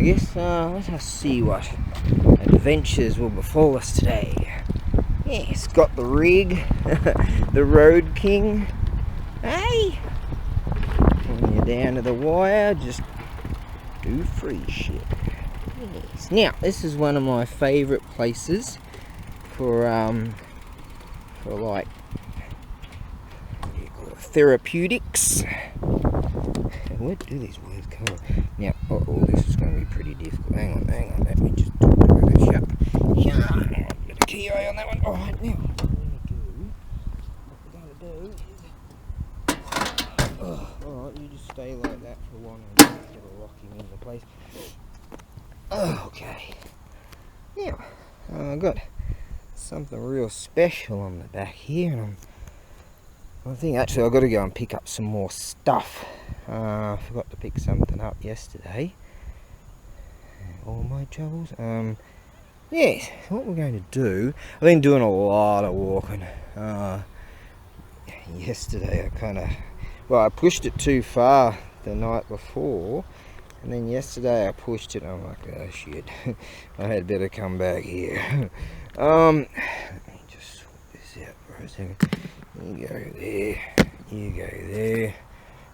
guess. Let us see what adventures will befall us today. Yes, got the rig, the Road King. Hey! When you're down to the wire, just do free shit. Yes. Now, this is one of my favourite places for like, what do you call it, therapeutics. Where do these words come from? Now, this is going to be pretty difficult. Hang on, let me just do this. Shut. Get a key eye on that one. Alright, now, what we're going to do is... alright, you just stay like that for a while and get a locking into place. Okay. Now, I've got something real special on the back here, and I think actually I've got to go and pick up some more stuff. I forgot to pick something up yesterday. All my troubles. Yes, what we're going to do, I've been doing a lot of walking. Yesterday I pushed it too far the night before, and then yesterday I pushed it and I'm like, oh shit, I had better come back here. Let me just sort this out for a second. You go there, you go there,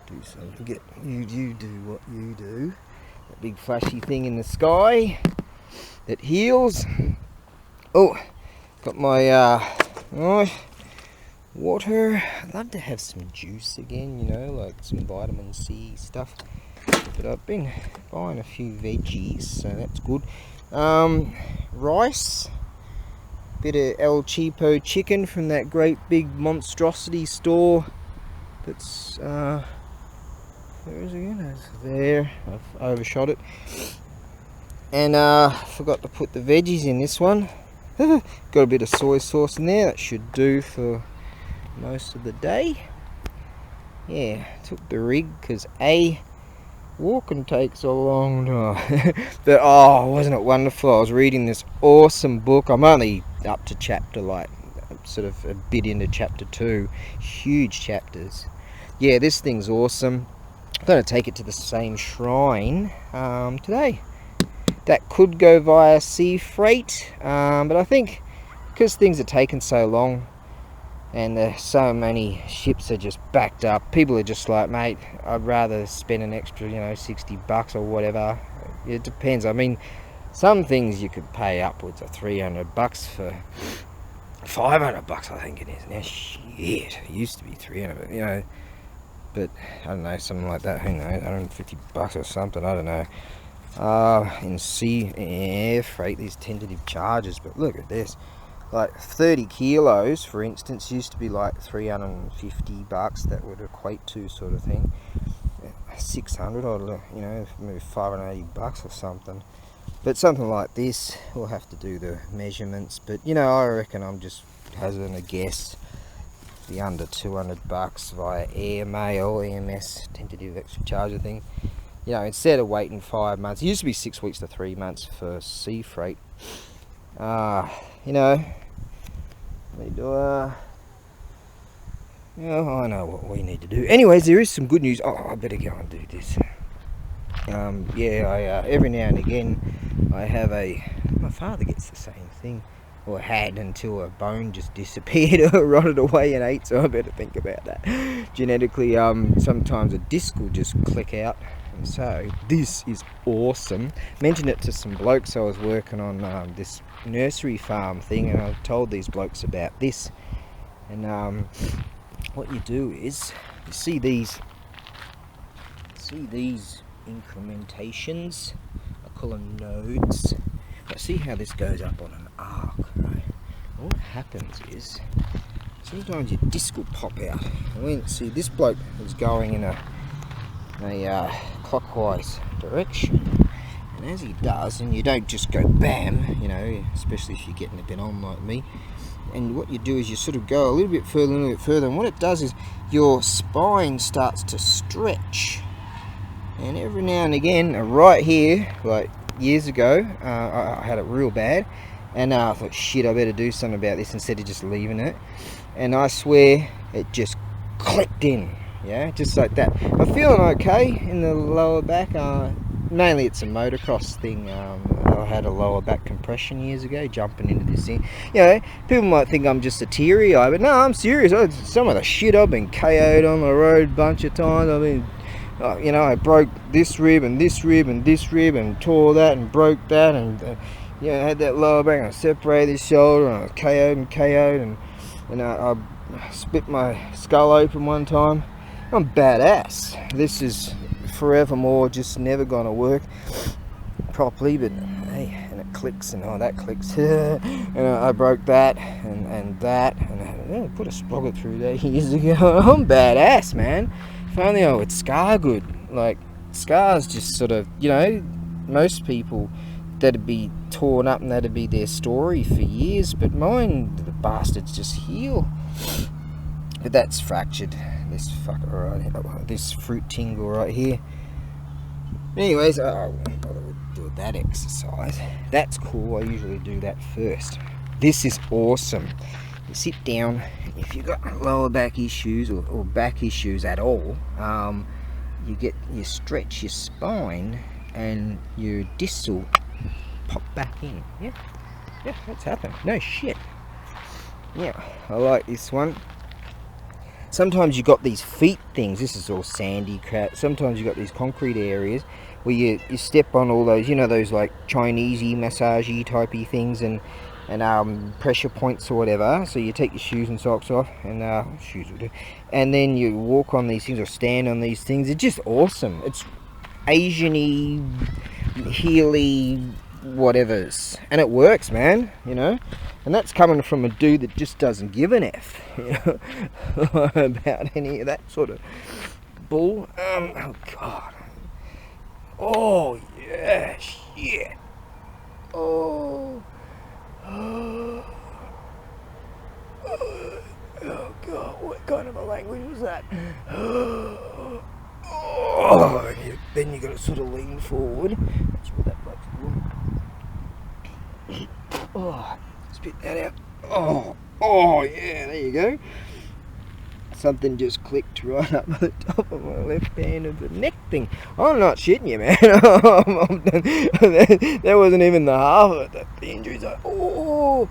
do something, you do what you do. That big flashy thing in the sky that heals. Oh, got my water. I'd love to have some juice again, you know, like some vitamin C stuff. But I've been buying a few veggies, so that's good. Rice, bit of El Cheapo chicken from that great big monstrosity store that's where is it again? It's there. I've overshot it. And forgot to put the veggies in this one. Got a bit of soy sauce in there. That should do for most of the day. Yeah, took the rig because walking takes a long time. But wasn't it wonderful? I was reading this awesome book. I'm only up to chapter, like, sort of a bit into chapter 2. Huge chapters. Yeah, this thing's awesome. I'm going to take it to the same shrine today. That could go via sea freight, but I think because things are taking so long and there's so many ships are just backed up, people are just like, mate, I'd rather spend an extra, $60 or whatever. It depends. I mean, some things you could pay upwards of $300 for. $500, I think it is now. Shit, it used to be 300, but I don't know, something like that. Who knows? $150 or something. I don't know. In sea air freight, these tentative charges, but look at this. Like 30 kilos, for instance, used to be like $350. That would equate to sort of thing. 600, or maybe $580 or something. But something like this, we'll have to do the measurements. But I reckon I'm just hazarding a guess. Be under $200 via air mail, EMS, tentative extra charger thing. Instead of waiting 5 months, it used to be 6 weeks to 3 months for sea freight. I know what we need to do. Anyways, there is some good news. I better go and do this. Every now and again, I have my father gets the same thing, or had, until a bone just disappeared or rotted away and ate, so I better think about that. Genetically, sometimes a disc will just click out. And so, this is awesome. Mentioned it to some blokes. I was working on this nursery farm thing, and I told these blokes about this. And what you do is, you see these incrementations, I call them nodes. Now see how this goes up on an arc, right? And what happens is, sometimes your disc will pop out. And see, this bloke was going in a clockwise direction, and as he does, and you don't just go bam, especially if you're getting a bit on like me, and what you do is you sort of go a little bit further, and what it does is your spine starts to stretch. And every now and again, right here, like years ago, I had it real bad, and I thought, shit, I better do something about this instead of just leaving it. And I swear it just clicked in, just like that. I'm feeling okay in the lower back. mainly it's a motocross thing. I had a lower back compression years ago, jumping into this thing. You know, people might think I'm just a teary eye, but no, I'm serious. Some of the shit I've been KO'd on the road a bunch of times. I mean, you know, I broke this rib and this rib and this rib and tore that and broke that, and you know, I had that lower back and I separated this shoulder and I was KO'd and I split my skull open one time. I'm badass. This is forevermore just never gonna work properly, but hey, and it clicks, and oh, that clicks. And I broke that and that, and I put a sprocket through there years ago. I'm badass, man. If only I would scar good. Like, scars just sort of, you know, most people, that'd be torn up and that'd be their story for years, but mine, the bastards just heal. But that's fractured. This fucker right here, this fruit tingle right here. Anyways, I won't bother with doing that exercise. That's cool. I usually do that first. This is awesome. You sit down, and if you've got lower back issues or back issues at all, you stretch your spine and your disc will pop back in. Yeah, that's happened. No shit. Yeah, I like this one. Sometimes you got these feet things. This is all sandy crap. Sometimes you got these concrete areas where you step on all those, you know, those like Chinesey, massagey typey things, and pressure points or whatever. So you take your shoes and socks off, and shoes will do, and then you walk on these things or stand on these things. It's just awesome. It's Asian-y, healy, whatever's, and it works, man. You know. And that's coming from a dude that just doesn't give an F, you know, about any of that sort of bull. Oh God. Oh yeah, shit. Oh. Oh God, what kind of a language was that? Oh. Then you got to sort of lean forward. That's what that bloke's doing. Oh. Spit that out. Oh yeah, there you go. Something just clicked right up the top of my left hand of the neck thing. I'm not shitting you, man. That wasn't even the half of it. The injury's like, another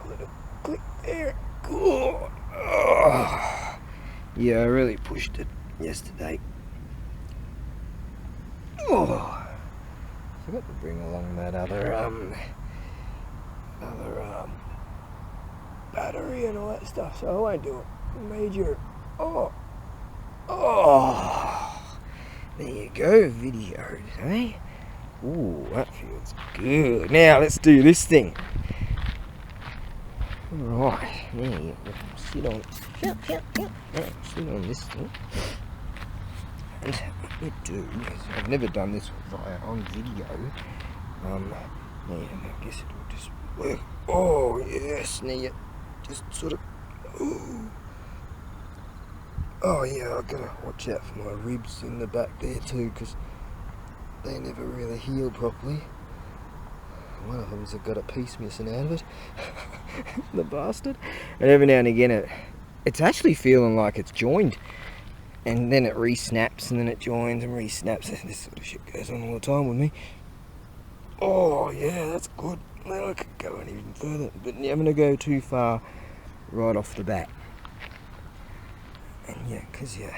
little click there. Good. Yeah, I really pushed it yesterday. I forgot to bring along that other battery and all that stuff, so I won't do it. Major. There you go, videos, eh? Ooh, that feels good. Now let's do this thing. Right, there you go. Sit on. Right, sit on this thing. And what you do is, I've never done this on video. Yeah, I guess it will just work. Oh yes, now you just sort of. Ooh. Oh yeah, I've got to watch out for my ribs in the back there too, because they never really heal properly. One of them's got a piece missing out of it. The bastard. And every now and again it's actually feeling like it's joined. And then it re-snaps, and then it joins and re-snaps. This sort of shit goes on all the time with me. Oh yeah, that's good. Now I could go on even further, but I'm going to go too far right off the bat. And yeah, because you're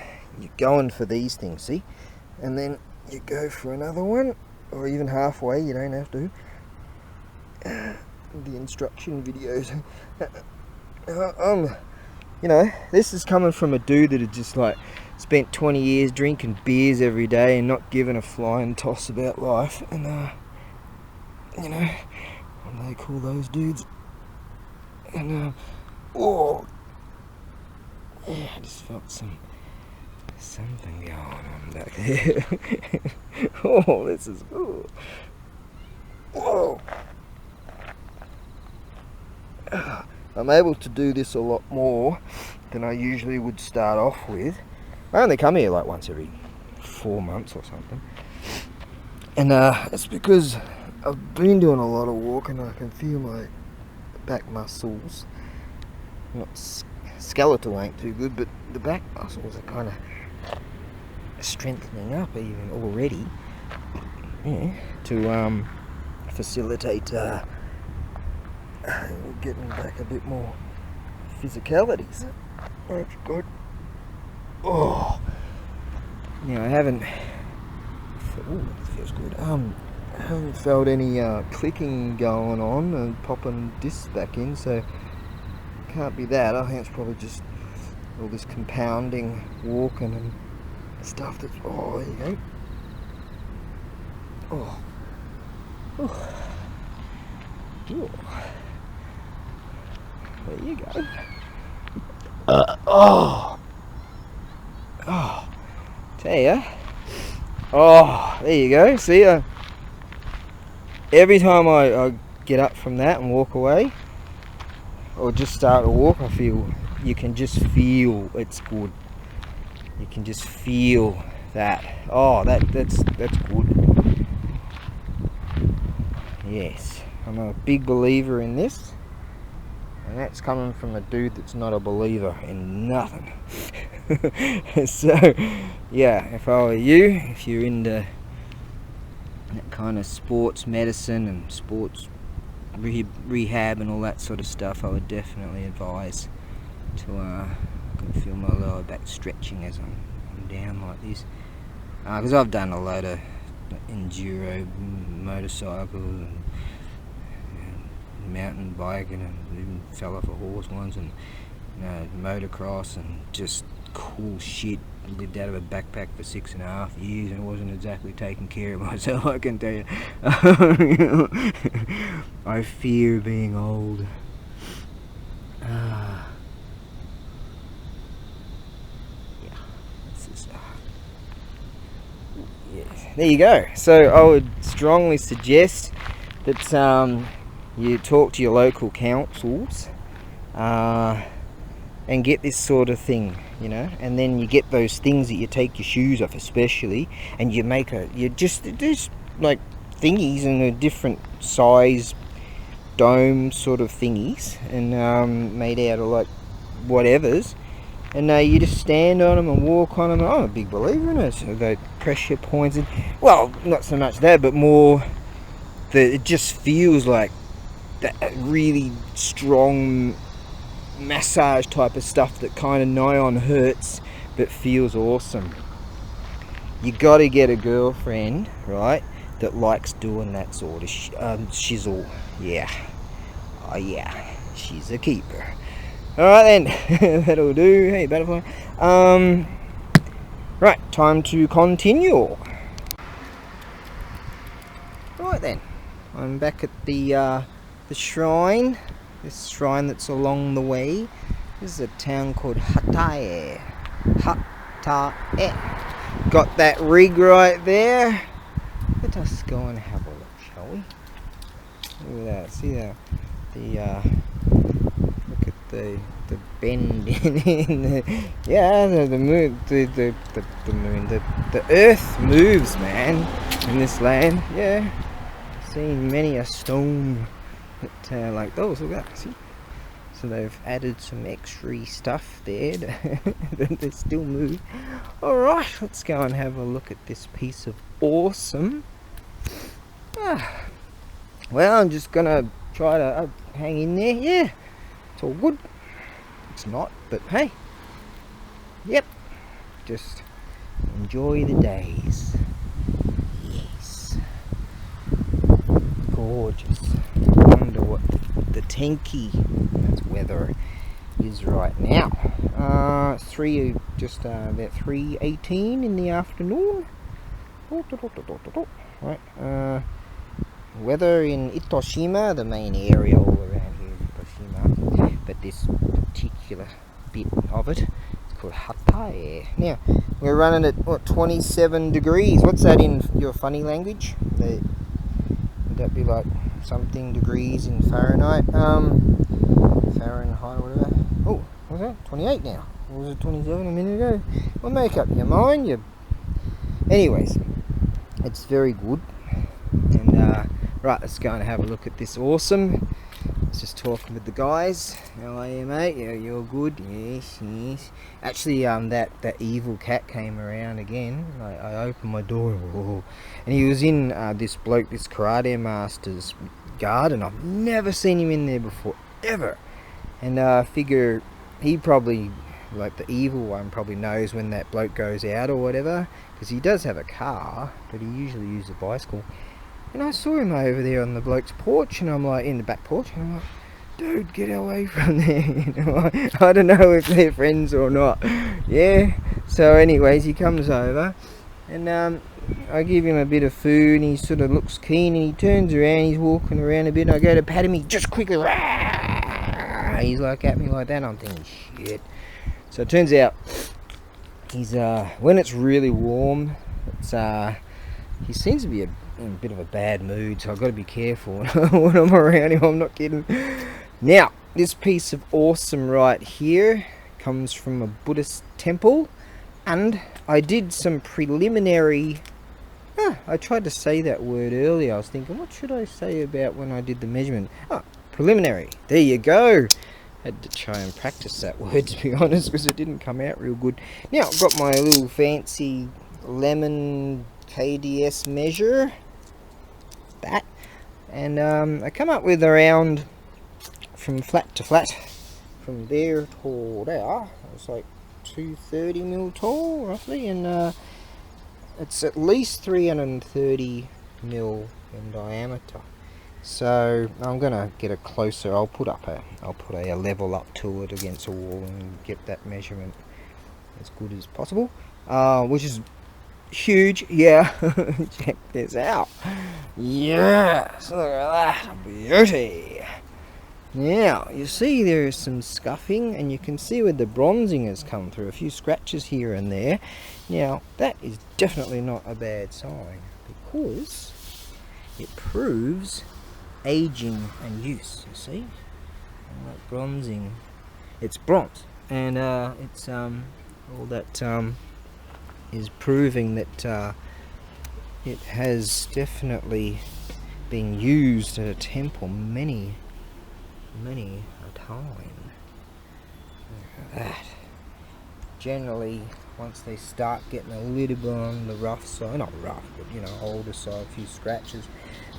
going for these things, see? And then you go for another one, or even halfway, you don't have to. The instruction videos. You know, this is coming from a dude that had just like spent 20 years drinking beers every day and not giving a flying toss about life. And you know, what do they call those dudes? And yeah, I just felt something going on back there. Oh, this is cool. Whoa. I'm able to do this a lot more than I usually would start off with. I only come here like once every 4 months or something. And it's because I've been doing a lot of walking. I can feel my back muscles. Not skeletal ain't too good, but the back muscles are kind of strengthening up even already, yeah, to facilitate getting back a bit more physicalities. That's good. Oh, now I haven't. Oh, that feels good. I haven't felt any clicking going on and popping discs back in, so can't be that. I think it's probably just all this compounding walking and stuff that's. Oh, there you go. Oh. Oh. Oh. There you go. Oh. Oh. Tell ya. Oh, there you go. See, every time I get up from that and walk away, or just start to walk, I feel, you can just feel it's good. You can just feel that. Oh, that's good. Yes, I'm a big believer in this, and that's coming from a dude that's not a believer in nothing. So, yeah, if I were you, if you're into that kind of sports medicine and sports rehab and all that sort of stuff, I would definitely advise to I can feel my lower back stretching as I'm down like this, because I've done a load of enduro motorcycles and mountain biking, and even fell off a horse once, and motocross, and just cool shit. Lived out of a backpack for 6.5 years and wasn't exactly taking care of myself, I can tell you. I fear being old. Yeah, this is yeah. There you go. So I would strongly suggest that you talk to your local councils and get this sort of thing, and then you get those things that you take your shoes off, especially, and you make there's like thingies in a different size dome sort of thingies, and made out of like whatevers, and you just stand on them and walk on them. I'm a big believer in it. So the pressure points, and well, not so much that, but more that it just feels like that really strong massage type of stuff that kind of nigh on hurts but feels awesome. You got to get a girlfriend, right, that likes doing that sort of shizzle. Yeah. Oh yeah, she's a keeper. Alright then, that'll do. Hey butterfly. Right, time to continue. Right then, I'm back at the shrine. This shrine that's along the way. This is a town called Hatae. Hatae. Got that rig right there. Let us go and have a look, shall we? Look at that. See that? Look at the bend in the, yeah, the moon, the moon, the earth moves, man, in this land. Yeah, seen many a stone that like those. Look at that. See, so they've added some extra stuff there that they still move. All right, let's go and have a look at this piece of awesome. Well, I'm just gonna try to hang in there. Yeah, it's all good. It's not, but hey, yep, just enjoy the days. Yes, gorgeous. I wonder what the tanky weather is right now. About 3:18 in the afternoon. Right. Weather in Itoshima, the main area all around here is Itoshima, but this particular bit of it, it's called Hatae. Now, we're running at, what, 27 degrees. What's that in your funny language? Would that be like something degrees in Fahrenheit? Fahrenheit or whatever. Oh, what's that? 28 now. Or was it 27 a minute ago? Well, make up your mind. Anyways, it's very good. And right, let's go and have a look at this awesome. was just talking with the guys. How are you, mate? Yeah, you're good. Yes, yes. Actually, that evil cat came around again. I opened my door, and he was in this karate master's garden. I've never seen him in there before, ever. And I figure he probably, like the evil one, probably knows when that bloke goes out or whatever, because he does have a car, but he usually uses a bicycle. And I saw him over there on the bloke's porch, and I'm like, in the back porch, and I'm like, dude, get away from there. You know, I don't know if they're friends or not. Yeah. So anyways, he comes over, and I give him a bit of food, and he sort of looks keen, and he turns around, he's walking around a bit, and I go to pat him, he just quickly, he's like at me like that, and I'm thinking, shit. So it turns out, he's, when it's really warm, it's, he seems to be in a bit of a bad mood, so I've got to be careful when I'm around him. I'm not kidding. Now, this piece of awesome right here comes from a Buddhist temple, and I did some preliminary... I tried to say that word earlier. I was thinking, what should I say about when I did the measurement? Preliminary. There you go. Had to try and practice that word, to be honest, because it didn't come out real good. Now, I've got my little fancy lemon KDS measure. That. And I come up with around, from flat to flat, from there to there, it's like 230 mil tall, roughly, and it's at least 330 mil in diameter. So I'm gonna get a closer. I'll put a level up to it against a wall and get that measurement as good as possible, which is huge. Yeah. Check this out. Yes, look at that beauty. Now you see there's some scuffing, and you can see where the bronzing has come through, a few scratches here and there. Now that is definitely not a bad sign, because it proves aging and use. You see, and that bronzing, it's bronze, and it's all that is proving that it has definitely been used at a temple many a time. Look at that. Generally, once they start getting a little bit on the rough side, not rough, but you know, older side, a few scratches,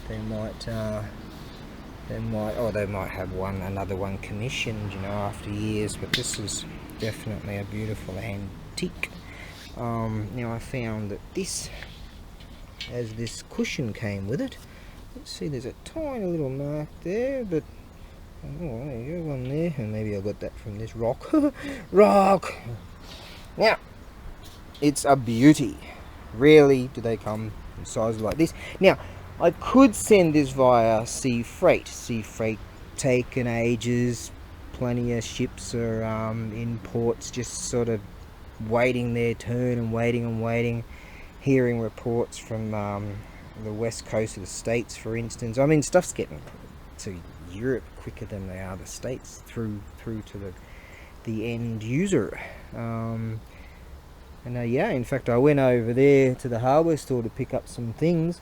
they might have another one commissioned, you know, after years. But this is definitely a beautiful antique. Now I found that this, as this cushion came with it, let's see, there's a tiny little mark there, but oh, there you go, one there, and maybe I got that from this rock. Rock. Now, it's a beauty. Rarely do they come in sizes like this. Now, I could send this via sea freight. Sea freight taken ages. Plenty of ships are in ports, just sort of waiting their turn and waiting. Hearing reports from the west coast of the States, for instance. I mean, stuff's getting to Europe quicker than they are the States, through to the end user. Yeah, in fact, I went over there to the hardware store to pick up some things,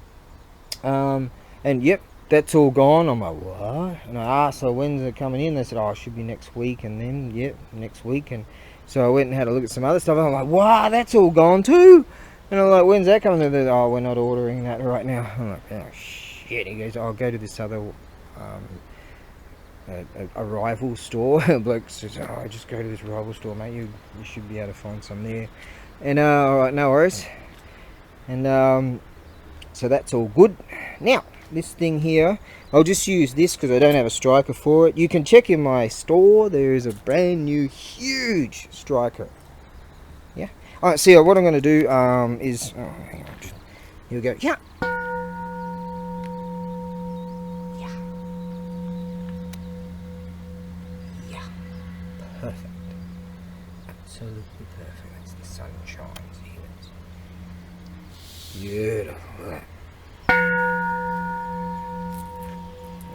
and yep, that's all gone. I'm like, what? And I asked, so when's it coming in? They said, oh, it should be next week. And then, yep, next week. And so I went and had a look at some other stuff, and I'm like, wow, that's all gone too. And I'm like, when's that coming? They're, oh, we're not ordering that right now. I'm like, oh shit. He goes, I'll go to this other a rival store. A bloke says, oh, just go to this rival store, mate. You should be able to find some there. And alright, no worries. And so that's all good. Now, this thing here, I'll just use this because I don't have a striker for it. You can check in my store. There is a brand new huge striker. Yeah. Alright, so what I'm going to do is, oh, hang on. Here we go. Yeah. Perfect. Absolutely perfect. As the sun shines here. It's beautiful.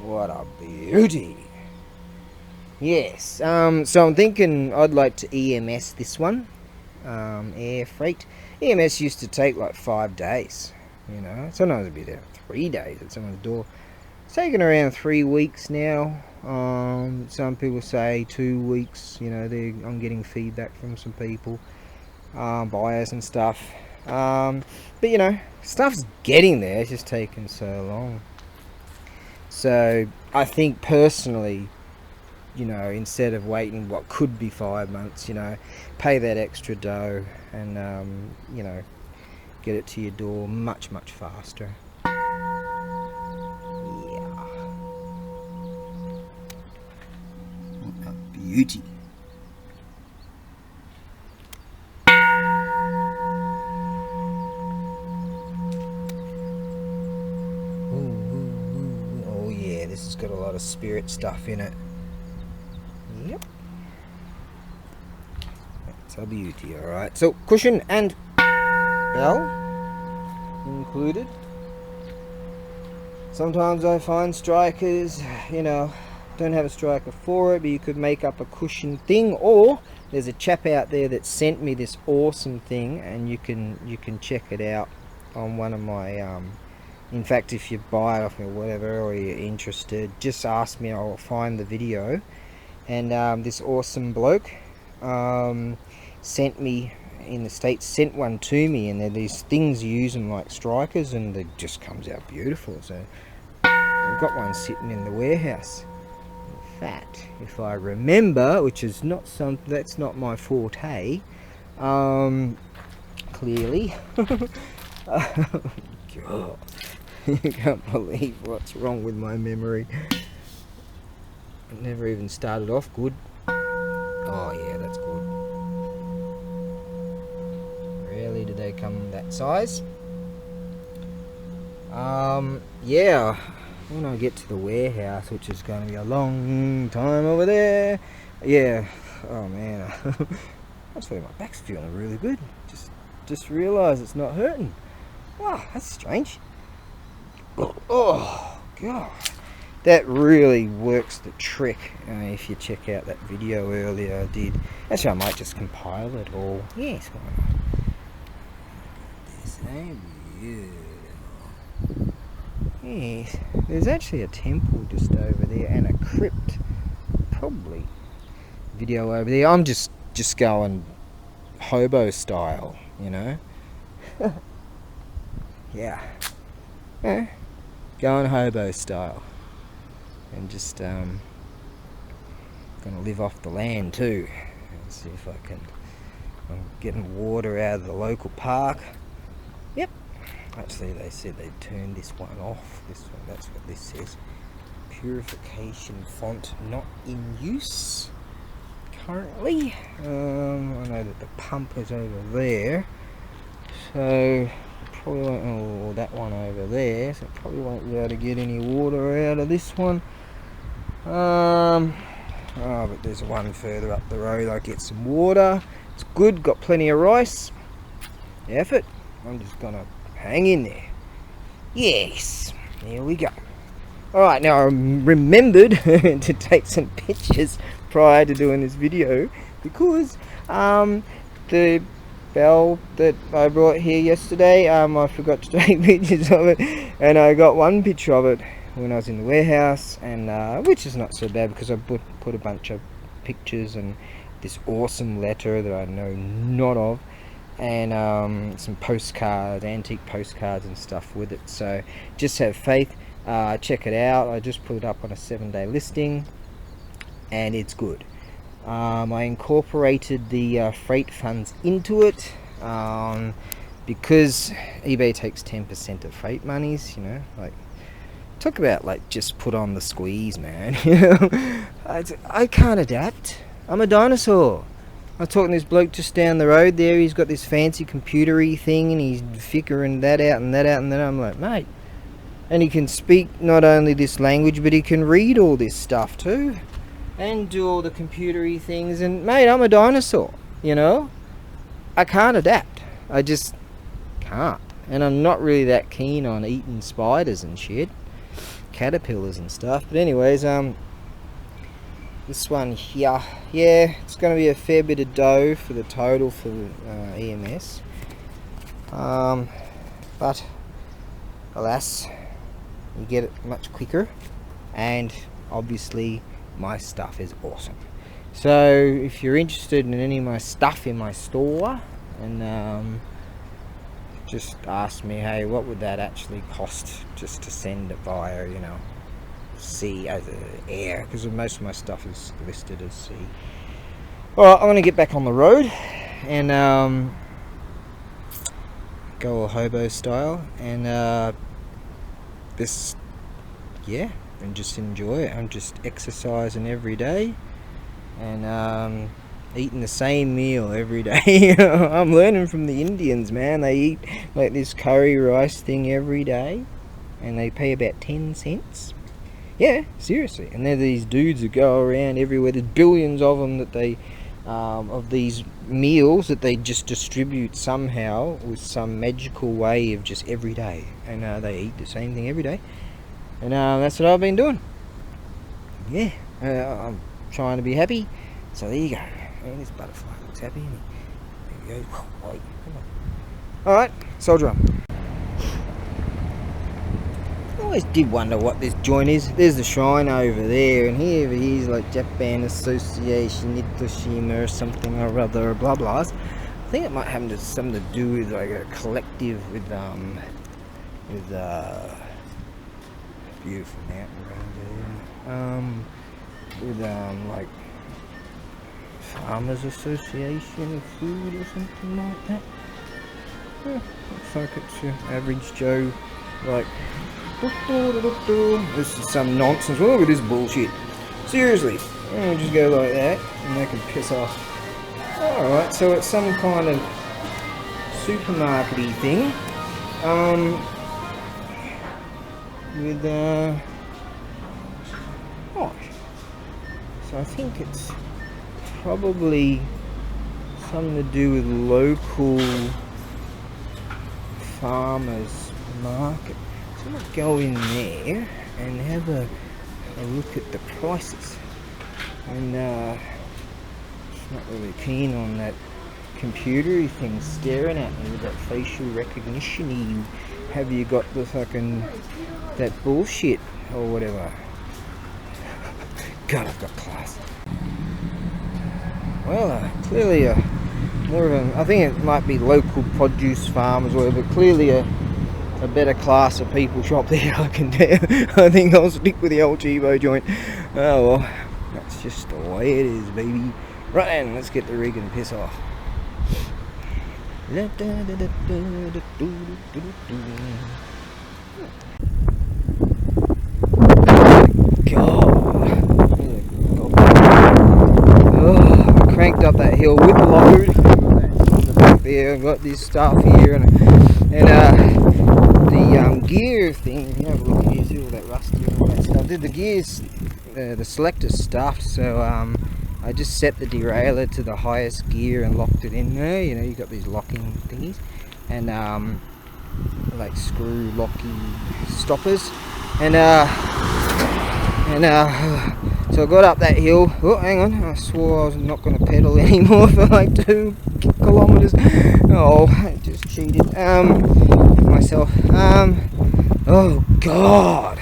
What a beauty. Yes. So I'm thinking I'd like to EMS this one. Air freight. EMS used to take like 5 days. You know, sometimes it'd be there 3 days at someone's door. It's taken around 3 weeks now. Some people say 2 weeks. You know, I'm getting feedback from some people, buyers and stuff. But you know, stuff's getting there. It's just taking so long. So I think personally, you know, instead of waiting what could be 5 months, you know, pay that extra dough and you know, get it to your door much faster. Yeah. What a beauty. Oh yeah, this has got a lot of spirit stuff in it. Yep. That's a beauty, alright. So, cushion and bell included. Sometimes I find strikers, you know, don't have a striker for it, but you could make up a cushion thing, or there's a chap out there that sent me this awesome thing, and you can check it out on one of my in fact, if you buy it off me or whatever, or you're interested, just ask me, I'll find the video. And this awesome bloke sent me, in the States, sent one to me, and they're these things you use them like strikers, and it just comes out beautiful. So I've got one sitting in the warehouse. In fact, if I remember, which is not that's not my forte, clearly. God. You can't believe what's wrong with my memory. It never even started off good. Oh yeah, that's good. Rarely do they come that size. Yeah, when I get to the warehouse, which is going to be a long time over there. Yeah, oh man, that's why my back's feeling really good. Just realised it's not hurting. Wow, that's strange. Oh god, that really works the trick. If you check out that video earlier I did, actually I might just compile it all. Yes, why not? This ain't beautiful. Yes, there's actually a temple just over there and a crypt, probably. Video over there. I'm just going hobo style, you know. Yeah. Going hobo style, and just gonna live off the land too, and see if I can. I'm getting water out of the local park. Yep, actually they said they turned this one off. This one, that's what this says. Purification font not in use currently. I know that the pump is over there, so probably won't, oh, that one over there, so probably won't be able to get any water out of this one. Oh, but there's one further up the road. I get some water. It's good, got plenty of rice. Effort. I'm just gonna hang in there. Yes, there we go. Alright, now I remembered to take some pictures prior to doing this video, because the bell that I brought here yesterday, I forgot to take pictures of it, and I got one picture of it when I was in the warehouse, and which is not so bad because I put a bunch of pictures and this awesome letter that I know not of, and some postcards, antique postcards and stuff with it. So just have faith, check it out. I just put it up on a 7-day listing, and it's good. I incorporated the freight funds into it, because eBay takes 10% of freight monies, you know, like, talk about like just put on the squeeze, man. You know, I can't adapt. I'm a dinosaur. I was talking to this bloke just down the road there. He's got this fancy computery thing, and he's figuring that out and that out, and then I'm like, mate, and he can speak not only this language, but he can read all this stuff too, and do all the computery things. And mate, I'm a dinosaur, you know. I can't adapt. I just can't. And I'm not really that keen on eating spiders and shit, caterpillars and stuff. But anyways, this one here, yeah, it's going to be a fair bit of dough for the total for EMS, but alas, you get it much quicker, and obviously my stuff is awesome. So if you're interested in any of my stuff in my store, and just ask me, hey, what would that actually cost just to send it via, you know, sea as air, because most of my stuff is listed as sea. Alright, I'm gonna get back on the road and go all hobo style, and and just enjoy it. I'm just exercising every day and eating the same meal every day. I'm learning from the Indians, man. They eat like this curry rice thing every day, and they pay about 10 cents. Yeah, seriously. And they're these dudes that go around everywhere. There's billions of them that they of these meals that they just distribute somehow with some magical way of just every day, and they eat the same thing every day, and that's what I've been doing. Yeah, I'm trying to be happy, so there you go. And this butterfly looks happy, and there you go. Come on. Alright, soldier on. I always did wonder what this joint is. There's the shrine over there, and here he's like Japan Association Itoshima or something or other, blah blah. I think it might have something to do with like a collective with beautiful mountain around there. With like Farmers Association of Food or something like that. Yeah, looks like it's your average Joe, like, this is some nonsense. Well, look at this bullshit. Seriously. I'll just go like that and they can piss off. Alright, so it's some kind of supermarket-y thing. With so I think it's probably something to do with local farmers market. So I'm gonna go in there and have a look at the prices. And just not really keen on that computery thing staring at me with that facial recognition. Have you got the fucking that bullshit or whatever? God, I've got class. Well, clearly more of a, I think it might be local produce farmers or whatever, but clearly a better class of people shop there, I can tell. I think I'll stick with the old Chibo joint. Oh well, that's just the way it is, baby. Right then, let's get the rig and piss off. Cranked up that hill with the load. The back there, I've got this stuff here, and the gear thing. If you have a look here, see all that rusty and all that stuff. The gears, the selector's stuffed, so I just set the derailleur to the highest gear and locked it in there. You know, you got these locking thingies, and like screw locky stoppers, and so I got up that hill. Oh, hang on, I swore I was not going to pedal anymore for like 2 kilometers. Oh, I just cheated myself. Oh god.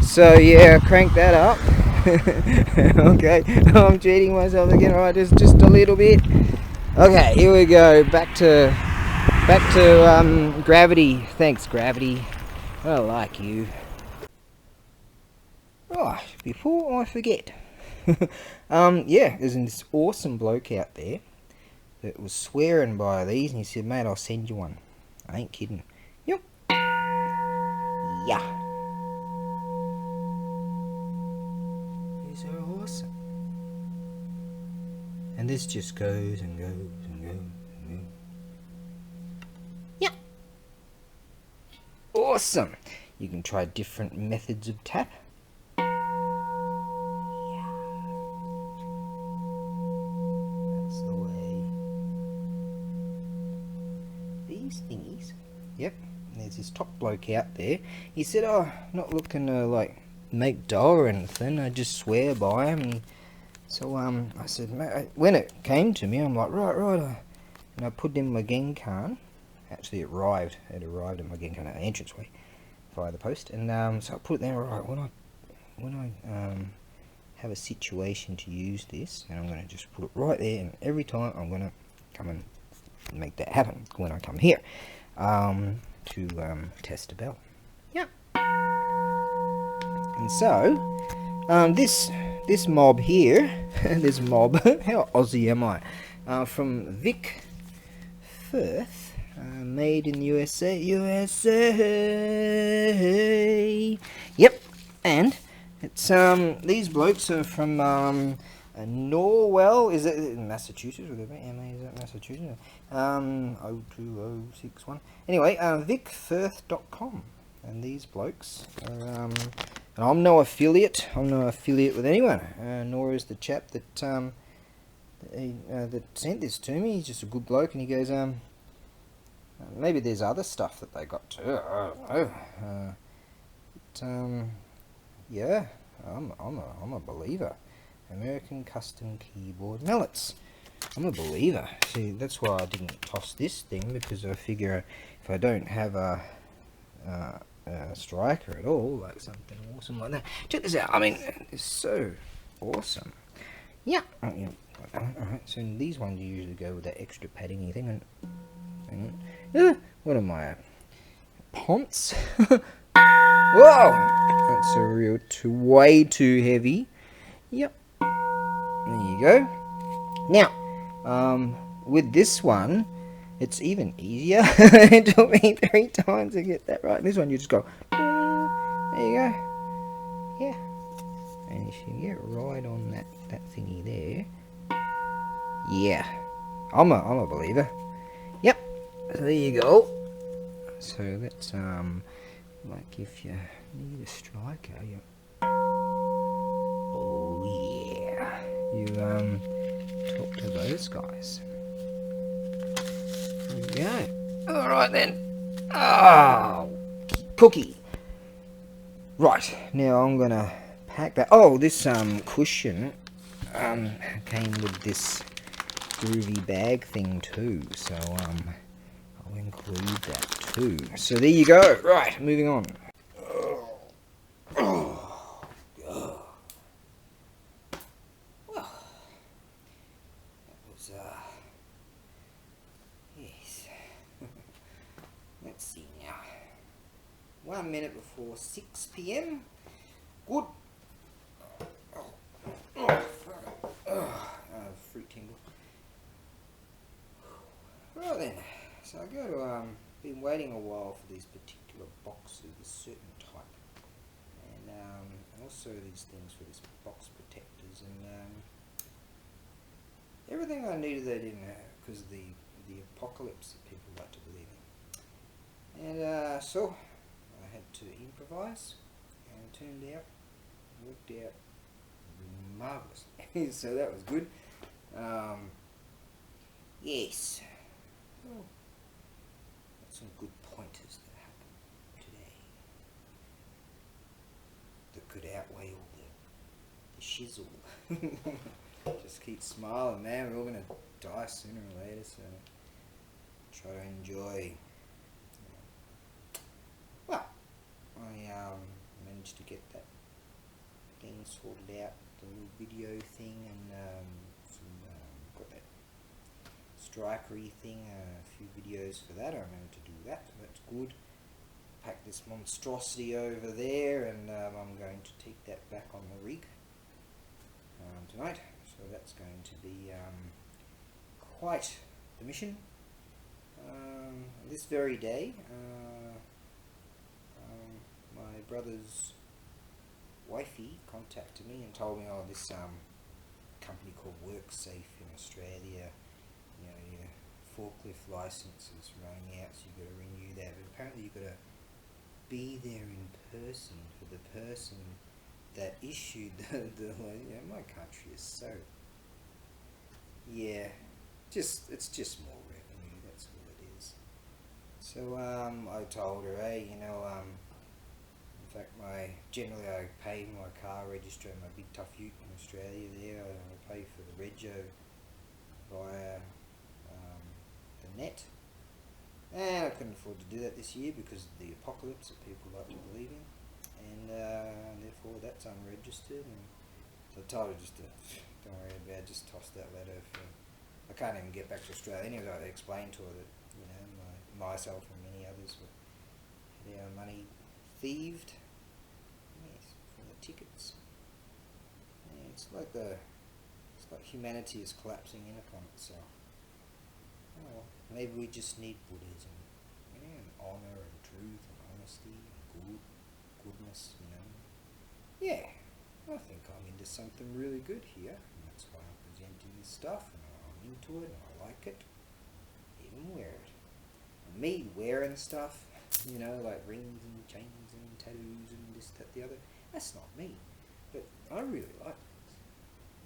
So yeah, I cranked that up. Okay, I'm cheating myself again. Alright, just a little bit. Okay, here we go. Back to gravity. Thanks, gravity. I like you. Oh, before I forget, yeah, there's this awesome bloke out there that was swearing by these, and he said, mate, I'll send you one. I ain't kidding. Yep. Yeah. These are awesome. And this just goes and goes and goes and goes. Yeah. Awesome. You can try different methods of tap. Thingies. Yep, there's this top bloke out there. He said, oh, not looking to like make dough or anything, I just swear by him. And so I said, mate, when it came to me, I'm like, right, and I put in my Genkan. Actually it arrived at my Genkan at the entranceway via the post, and so I put it there. Right, when I have a situation to use this, and I'm going to just put it right there, and every time I'm going to come and make that happen when I come here to test a bell. Yep. And so this mob here, this mob, how Aussie am I? From Vic Firth, made in the USA. Yep, and it's these blokes are from Norwell. Is it in Massachusetts? Would it be? MA, is that Massachusetts? 02061. Anyway, vicfirth.com, and these blokes are and I'm no affiliate. I'm no affiliate with anyone, nor is the chap that that sent this to me. He's just a good bloke, and he goes, maybe there's other stuff that they got too. I don't know. Yeah, I'm a believer. American custom keyboard mallets. I'm a believer. See, that's why I didn't toss this thing, because I figure if I don't have a striker at all, like something awesome like that. Check this out. I mean, it's so awesome. Yeah. Alright, so in these ones you usually go with that extra padding thing, and what am I? Ponce? Whoa! That's way too heavy. Yep. There you go. Now, with this one, it's even easier. It took me 3 times to get that right. This one you just go, there you go. Yeah. And if you get right on that thingy there, yeah. I'm a believer. Yep. So there you go. So that's like if you need a striker, you talk to those guys. There we go. Alright then. Oh, cookie. Right, now I'm gonna pack that. Oh, this cushion came with this groovy bag thing too, so I'll include that too. So there you go. Right, moving on. Yes. Let's see now. 1 minute before 6 p.m. Good. Fruit tingle. Right then. So I go to been waiting a while for these particular boxes, a certain type, and also these things for this box protectors, and everything I needed they didn't have, because of the apocalypse that people like to believe in. And so I had to improvise, and it worked out marvellous. So that was good. Yes. Well, got some good pointers that happened today that could outweigh all the shizzle. Just keep smiling, man. We're all gonna die sooner or later, so try to enjoy. Well, I managed to get that thing sorted out, the little video thing, and got that strikery thing, a few videos for that. I remember to do that, so that's good. Pack this monstrosity over there, and I'm going to take that back on the rig tonight, so that's going to be quite the mission. This very day, my brother's wifey contacted me and told me, oh, this company called WorkSafe in Australia, you know, your forklift license is running out, so you've got to renew that. But apparently you've got to be there in person for the person that issued the my country is so, yeah, it's just more revenue, that's all it is. So I told her, hey, you know, in fact, generally I pay my car register and my big tough ute in Australia there. I pay for the rego via the net, and I couldn't afford to do that this year because of the apocalypse that people like to believe in, and therefore that's unregistered. And So I told her just to, don't worry about it, just toss that letter for, I can't even get back to Australia. Anyway, I explained to her that, you know, myself and many others were had our money thieved. Yes, from the tickets. Yeah, it's like humanity is collapsing in upon itself. Oh, well, maybe we just need Buddhism, yeah, and honour and truth and honesty and goodness, you know. Yeah, I think I'm into something really good here, and that's why I'm presenting this stuff, and I'm into it, and I like it. Even wear it. And me wearing stuff, you know, like rings and chains and tattoos and this, that, the other, that's not me. But I really like it.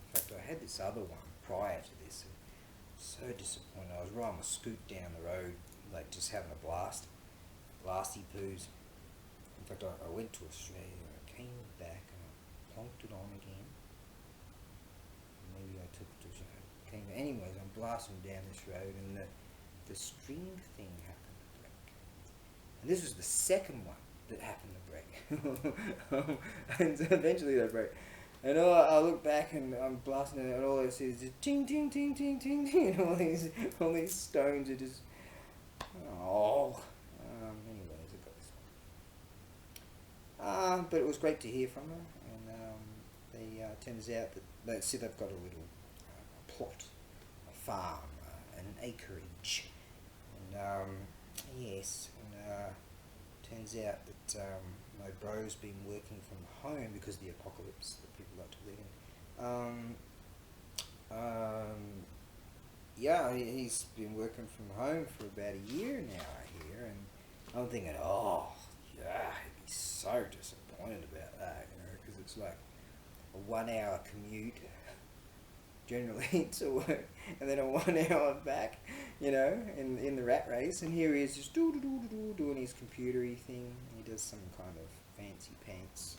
In fact, I had this other one prior to this. So disappointed. I was riding my scoot down the road, like just having a blast, blasty poos. In fact, I went to Australia. I came back and I plonked it on again. Maybe I took it to came. Anyways, I'm blasting down this road, and the string thing happened to break. And this was the second one that happened to break. And so eventually they broke. And I look back and I'm blasting it, and all I see is just ting ting ting ting ting ting, and all these stones are just anyways, I got this one. But it was great to hear from her, and they turns out that they've got a little plot, a farm, an acreage, and yes, and turns out that my bro's been working from home because of the apocalypse that people like to live in. Yeah, he's been working from home for about a year now, I hear, and I'm thinking, oh, yeah, he'd be so disappointed about that, you know, because it's like a 1 hour commute generally to work, and then a 1 hour back, you know, in the rat race, and here he is just doing his computery thing. He does some kind of fancy pants.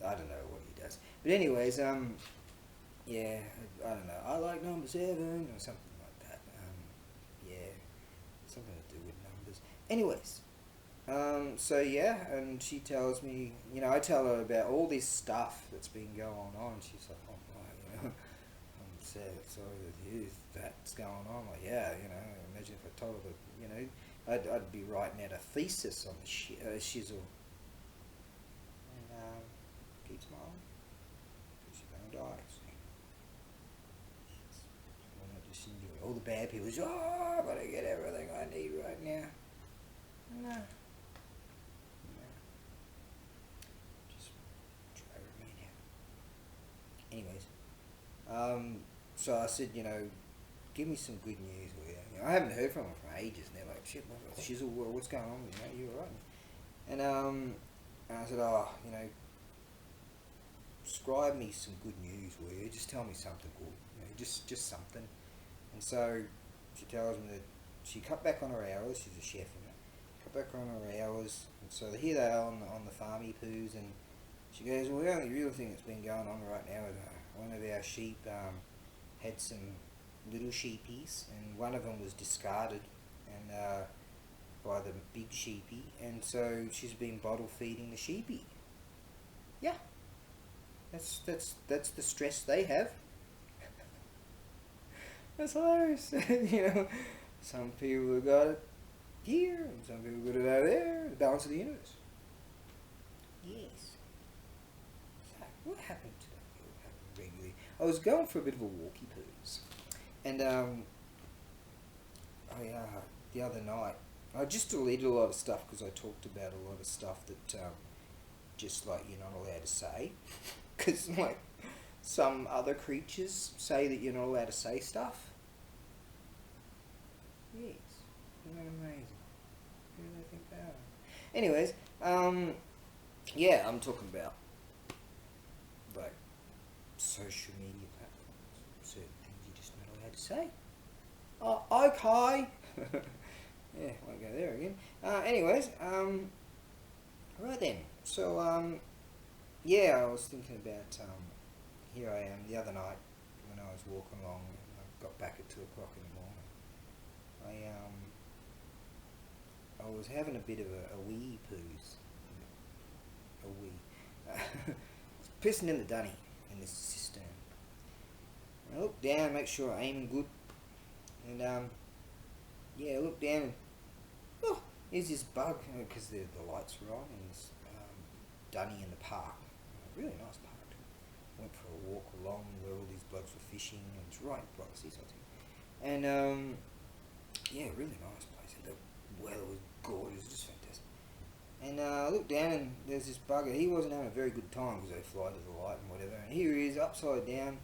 I don't know what he does, but anyways, yeah, I don't know. I like number 7 or something like that. Yeah, something to do with numbers. Anyways, so yeah, and she tells me, you know, I tell her about all this stuff that's been going on. She's like, oh my, you know, I'm sad, sorry that that's going on. Like, yeah, you know, imagine if I told her that, you know, I'd be writing out a thesis on the shizzle. And keep smiling, because you're gonna die. So. Just enjoy all the bad people. Just, oh, I've got to get everything I need right now. No. Just try to remain happy. Anyways, so I said, you know, give me some good news, will you? You know, I haven't heard from them for ages, and they're like, shit, shizzle, what's going on with you? You alright? And I said, oh, you know, scribe me some good news, will you? Just tell me something good, you know, just something. And so she tells me that she cut back on her hours. She's a chef, you know. Cut back on her hours, and so here they are on the farmy poos, and she goes, well, the only real thing that's been going on right now is one of our sheep had some little sheepies, and one of them was discarded and by the big sheepy, and so she's been bottle feeding the sheepy. Yeah, that's the stress they have. That's hilarious. You know, some people have got it here, and some people got it over there. The balance of the universe. Yes. So, what happened to that? What happened regularly? I was going for a bit of a walkie poos, and the other night I just deleted a lot of stuff because I talked about a lot of stuff that just like you're not allowed to say, because like some other creatures say that you're not allowed to say stuff. Yes, isn't that amazing? Who do they think they are? Anyways, yeah, I'm talking about like social media platforms, certain things you're just not allowed to say. Oh, okay. Yeah, won't go there again. Anyways, right then. So, yeah, I was thinking about, here I am the other night when I was walking along, and I got back at 2 o'clock in the morning. I was having a bit of a wee poos. A wee. pissing in the dunny in this cistern. I look down, make sure I aim good, and yeah, I look down and oh, here's this bug because the lights were on in this dunny in the park, really nice park. Went for a walk along where all these blokes were fishing, and it's right in front of the seaside. And yeah, really nice place. And the weather was gorgeous, just fantastic. And I looked down and there's this bugger. He wasn't having a very good time because they fly to the light and whatever. And here he is, upside down,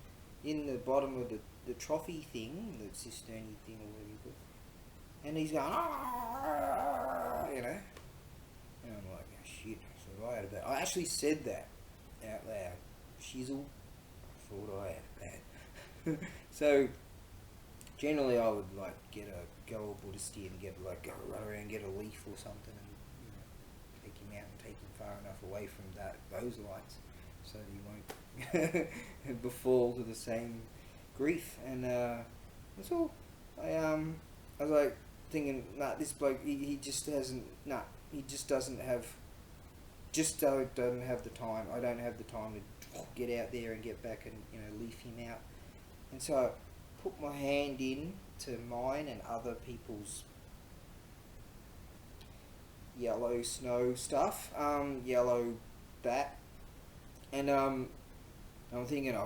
in the bottom of the trophy thing, the cisterny thing or whatever you call it. And he's going, ah, you know. And I'm like, oh, shit. So I had a bad. I actually said that out loud. Shizzle. I thought I had bad. So generally I would like go all Buddhist and go run around and get a leaf or something and take him out and take him far enough away from those lights so that he won't befall to the same grief. And that's all. I was like thinking, nah, this bloke he just hasn't he just doesn't have the time. I don't have the time to get out there and get back and leaf him out. And so I put my hand in to mine and other people's yellow snow stuff, yellow that, and I'm thinking I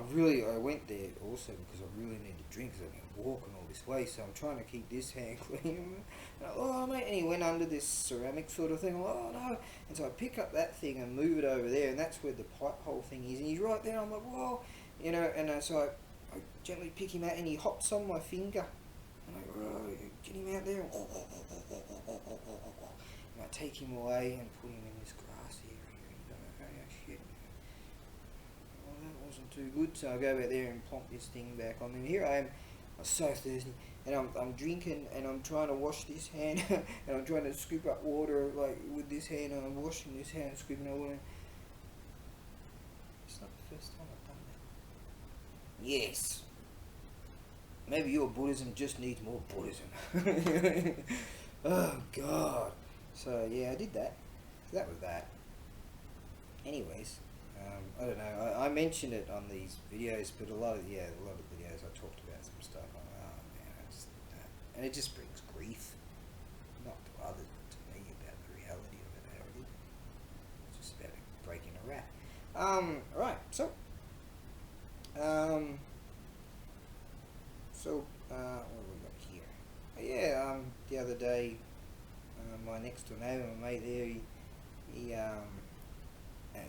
went there also because I really need to drink because I've been walking all this way, so I'm trying to keep this hand clean. And oh mate, and he went under this ceramic sort of thing. I'm like, oh no, and so I pick up that thing and move it over there, and that's where the pipe hole thing is, and he's right there. I'm like, whoa, and so I gently pick him out, and he hops on my finger, and I go, oh, get him out there, and I take him away and put him in this grass area, and you go, oh shit. That wasn't too good, so I go back there and plonk this thing back on him. Here I am, I'm so thirsty, and I'm drinking, and I'm trying to wash this hand, and I'm trying to scoop up water like with this hand, and I'm washing this hand, scooping up water. It's not the first time I've done that. Yes. Maybe your Buddhism just needs more Buddhism. Oh God. So yeah, I did that. So that was that. Anyways. I don't know. I mentioned it on these videos, but a lot of videos I talked about some stuff. I'm like, oh man, and it just brings grief, not to others, but to me about the reality of it, how it is. It's just about breaking a rat. Right. So, what have we got here? Yeah. The other day, my next door neighbour, my mate there, he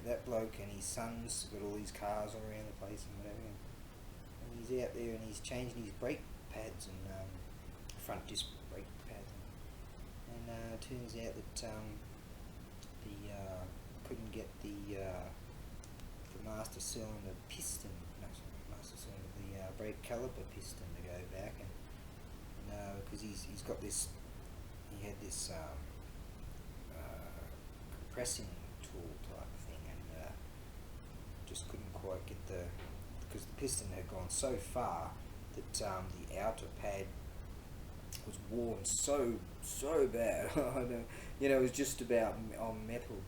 that bloke and his son's got all these cars all around the place and whatever, and he's out there and he's changing his brake pads and front disc brake pads, and it turns out that couldn't get the master cylinder piston, the brake caliper piston to go back, and because he's got this, he had this compressing tool type thing, and just couldn't quite get because the piston had gone so far that the outer pad was worn so bad. It was just about on metal,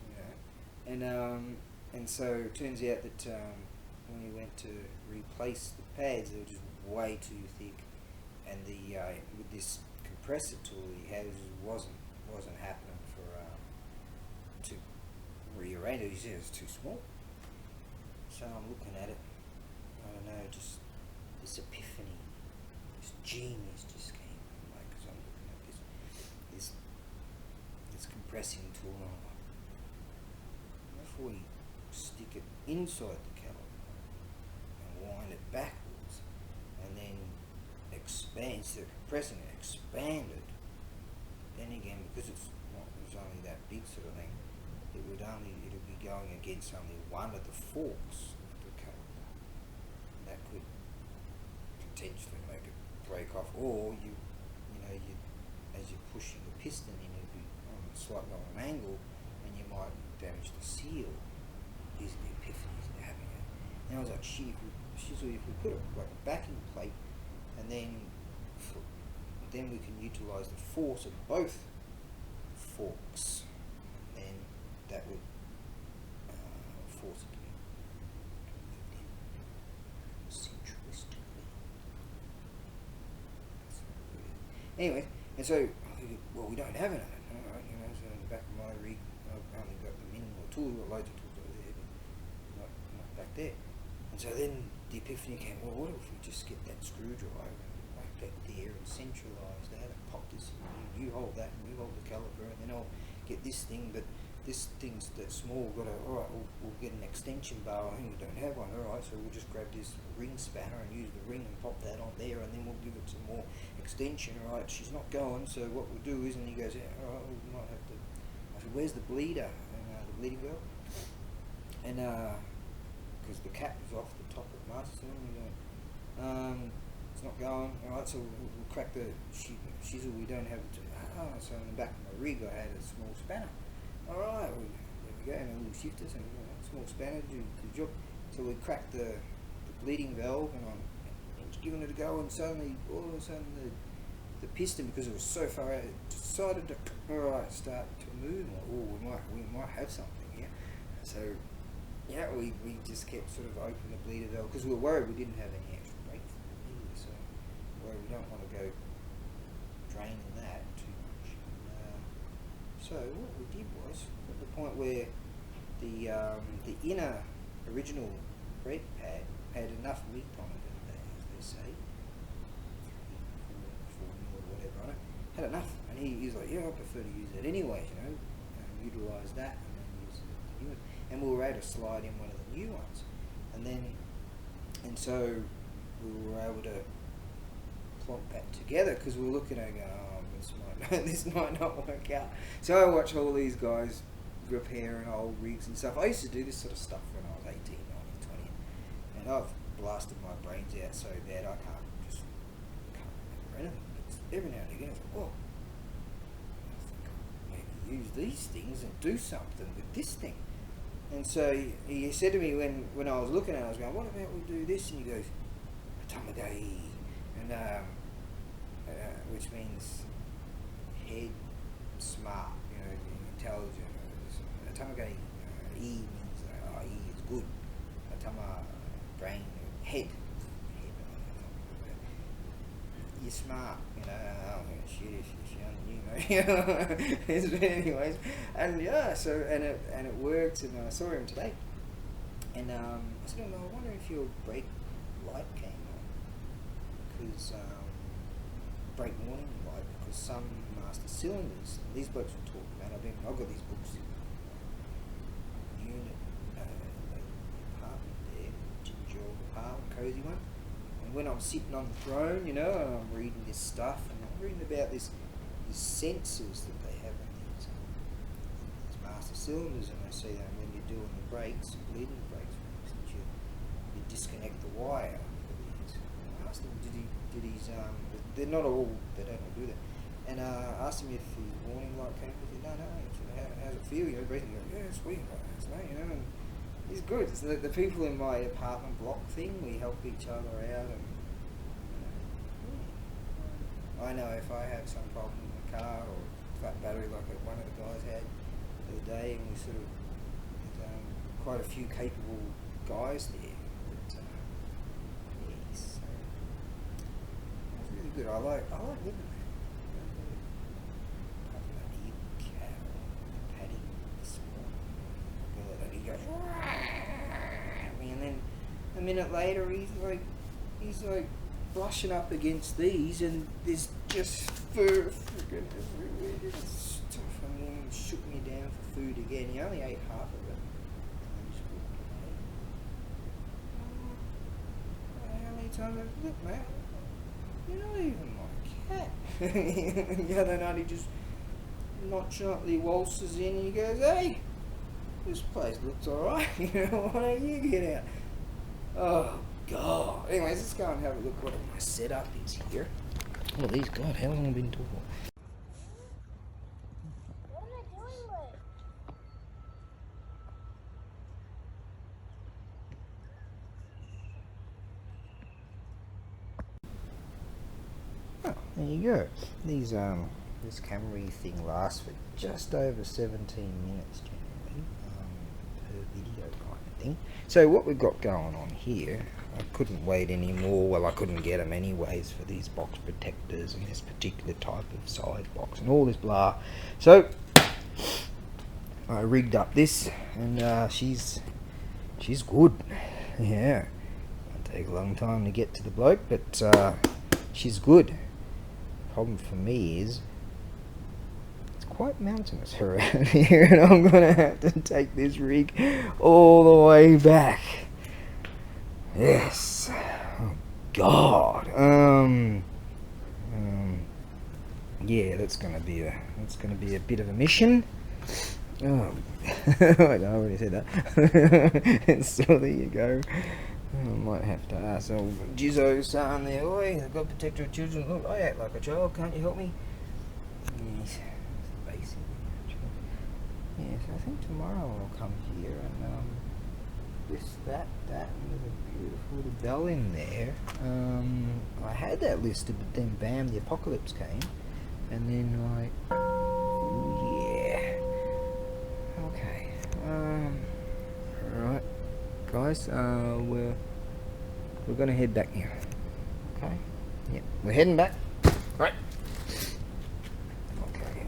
and so it turns out that when he went to replace the pads, they were just way too thick, and the with this compressor tool he had wasn't happening to rearrange it. He said it was too small. So I'm looking at it, I don't know, just this epiphany, this genius just came, like, because I'm looking at this compressing tool, and I'm like, what if we stick it inside the caliper and wind it backwards, and then expand, instead of compressing it, expand it, then again, because it's only that big sort of thing, it'll be going against only one of the forks of the caliper. That could potentially make it break off, or as you're pushing the piston in, it'll be on a slightly on an angle, and you might damage the seal. These are the epiphanies that are happening. And I was like, shit, if we put like a backing plate, and then we can utilise the force of both forks, and then that would force it to be Anyway, and so I think, well, we don't have it. Alright, you know, so in the back of my rig, I've only got the minimal tools, got loads of tools over there, but not back there. And so then the epiphany came, well, what if we just get that screwdriver and whack that there and centralise that and pop this in, you hold that and you hold the caliper, and then I'll get this thing, but this thing's that small, alright, we'll get an extension bar. I think we don't have one. Alright, so we'll just grab this ring spanner and use the ring and pop that on there, and then we'll give it some more extension. Alright, she's not going, so what we'll do is, and he goes, yeah, alright, we might have to, I said, where's the bleeder? And the bleeding valve? And because the cap is off the top of the master cylinder, it's not going. Alright, so we'll crack the chisel. We don't have it. So in the back of my rig I had a small spanner. Alright, there we go, and a little shifters and a small spanner to do the job. So we cracked the bleeding valve, and I'm giving it a go, and suddenly, all of a sudden, the piston, because it was so far out, it decided to start to move. Like, oh, we might have something here. So yeah, we just kept sort of open the bleeder valve because we were worried we didn't have any extra brakes either. So we don't want to go draining that too much. So what we did was, at the point where the inner original brake pad had enough weight on it, as they say, 4 mil or whatever on it, had enough, and he was like, yeah, I prefer to use it anyway, you know, utilise that and then use the new one. And we were able to slide in one of the new ones, and so we were able to plonk that together because we were looking at it going, oh, this might not work out. So I watch all these guys repairing old rigs and stuff. I used to do this sort of stuff when I was 18, 19, 20, and I've blasted my brains out so bad I can't remember anything. It's every now and again it's like, oh, I think I'll maybe use these things and do something with this thing. And so he said to me when I was looking at it, I was going, what about we do this? And he goes, Atamagai, and which means head, smart, you know, intelligent. Atamagai, E means E is good. Atama, brain, head. You're smart, you know. Oh, shit, if you only knew, mate. Anyways, and yeah, so and it worked, and I saw him today, and I said to him, I wonder if your brake light came on, because brake warning light, because some master cylinders, these blokes were talking about. I've got these books in unit, the apartment there, ginger apartment, cozy one. When I'm sitting on the throne, you know, and I'm reading this stuff, and I'm reading about these sensors that they have in these master cylinders, and I see that when you're doing the brakes, bleeding the brakes, for instance, you disconnect the wire for these. And I asked him, they're not all, they don't all do that. And I asked him if his warning light came with it. No. He said, how's it feel? You know, basically, yeah, sweet, that's right, you know. And he's good. It's the people in my apartment block thing, we help each other out, and I know if I have some problem in the car or flat battery like one of the guys had the other day, and we sort of quite a few capable guys there. But yes, so that's really good. I like living there. Apart from that evil cow and Paddy this morning, and he goes, and then a minute later he's like brushing up against these, and there's just fur freaking everywhere and stuff, and then shook me down for food again. He only ate half of it, and then just walked away. How many times I've look, mate, you're not even my cat. And the other night he just nonchalantly waltzes in and he goes, hey, this place looks alright, you know, why don't you get out? Oh God. Anyways, let's go and have a look what my setup is here. Oh, these, God, how long have I been talking? What am I doing with? Oh, there you go. These this Camry thing lasts for just over 17 minutes generally per video kind of thing. So what we've got going on here, I couldn't wait anymore. Well, I couldn't get them anyways for these box protectors and this particular type of size box and all this blah. So I rigged up this, and she's good. Yeah, it'll take a long time to get to the bloke, but she's good. Problem for me is it's quite mountainous around here, and I'm gonna have to take this rig all the way back. Yes. Oh God. Yeah, that's gonna be a bit of a mission. Oh, I already said that. So there you go. I might have to ask old Jizzo's son there. Oi, the God Protector of Children. Look, I act like a child. Can't you help me? Yes, it's basic. Yes, I think tomorrow I'll come here and that, and there's a beautiful little bell in there. I had that listed, but then bam, the apocalypse came, and then like, yeah. Okay. Alright, guys. We're gonna head back now. Okay. Yep, we're heading back. Right. Okay.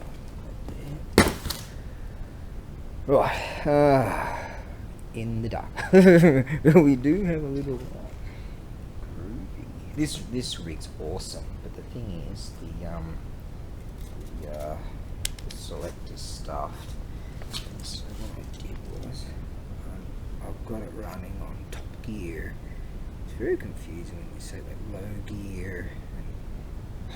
Right. In the dark. We do have a little groovy. This rig's awesome, but the thing is the selector stuff. So what I did was I've got it running on top gear. It's very confusing when you say like low gear and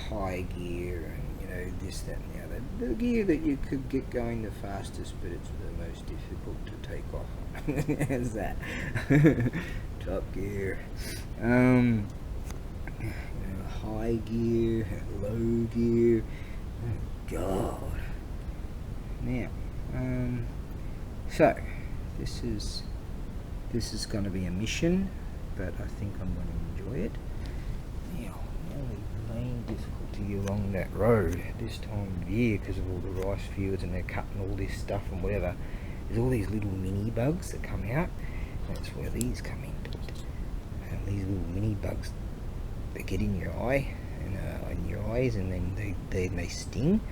high gear and this, that and the other. The gear that you could get going the fastest, but it's the most difficult to take off on. How's that? Top gear. High gear, low gear. Oh God. Now, so this is going to be a mission, but I think I'm going to enjoy it. Now, the main difficulty along that road this time of year, because of all the rice fields and they're cutting all this stuff and whatever, is all these little mini bugs that come out. That's where these come into it. And these little mini bugs, they get in your eye and in your eyes, and then they sting.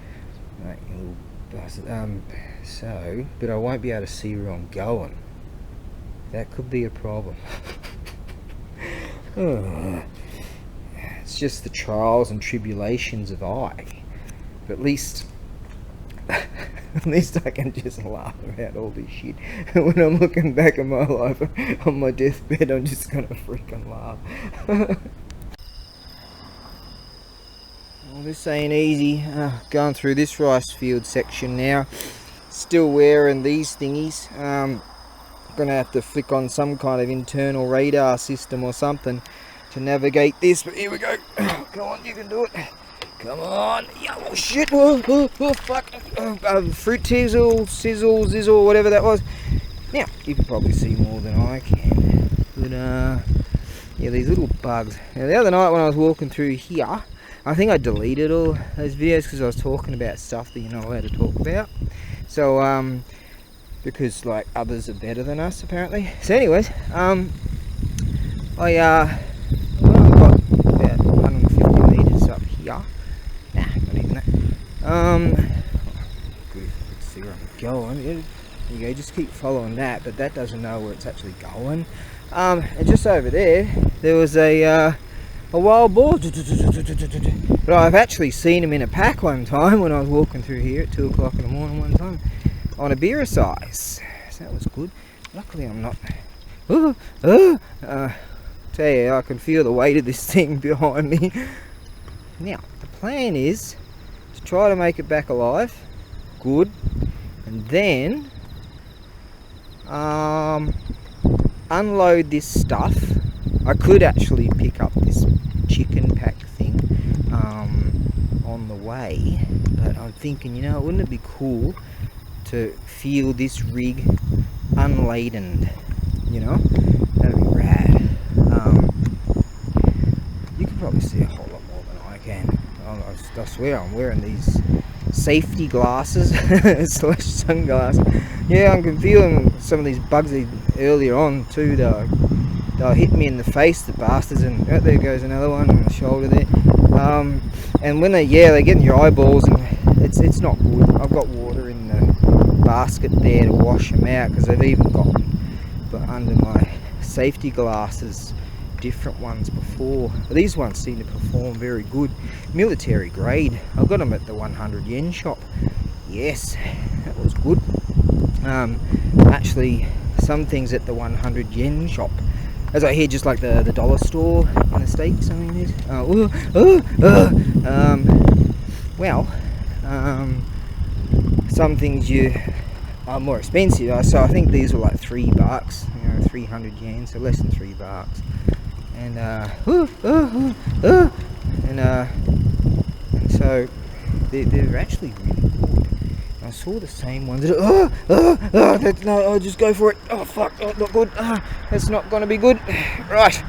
Right, you little bastard. So, but I won't be able to see where I'm going. That could be a problem. It's just the trials and tribulations of I. But at least I can just laugh about all this shit. When I'm looking back at my life on my deathbed, I'm just gonna freaking laugh. Well, this ain't easy. Going through this rice field section now. Still wearing these thingies. Gonna have to flick on some kind of internal radar system or something to navigate this, but here we go. Come on, you can do it. Come on. Yeah, oh shit. Oh fuck. Fruit sizzle, whatever that was. Now, you can probably see more than I can. But, yeah, these little bugs. Now, the other night when I was walking through here, I think I deleted all those videos because I was talking about stuff that you're not allowed to talk about. So, because, like, others are better than us, apparently. So, anyways, I've got about 150 metres up here. Nah, not even that. Good if I could see where I'm going. There you go, just keep following that, but that doesn't know where it's actually going. And just over there was a wild boar. But I've actually seen him in a pack one time when I was walking through here at 2 o'clock in the morning one time on a beer size. So that was good. Luckily I'm not. Tell you, I can feel the weight of this thing behind me. Now, the plan is to try to make it back alive. Good. And then unload this stuff. I could actually pick up this chicken pack thing on the way, but I'm thinking, wouldn't it be cool to feel this rig unladen? That'd be rad. You can probably see a whole lot more than I can. I swear I'm wearing these safety glasses / sunglasses. Yeah, I can feel some of these bugs earlier on too. They'll hit me in the face, the bastards, and oh, there goes another one on the shoulder there. And when they get in your eyeballs, and it's not good. I've got water in the basket there to wash them out, because I've even got but under my safety glasses different ones before. These ones seem to perform very good. Military grade. I got them at the 100 yen shop. Yes, that was good. Actually, some things at the 100 yen shop, as I hear, just like the dollar store in the States, I mean, it. Well, some things are more expensive. So I think these were like $3, 300 yen, so less than $3. And and so they're actually really good. I saw the same ones. No, I'll just go for it. Oh fuck, oh, not good. That's not gonna be good. Right.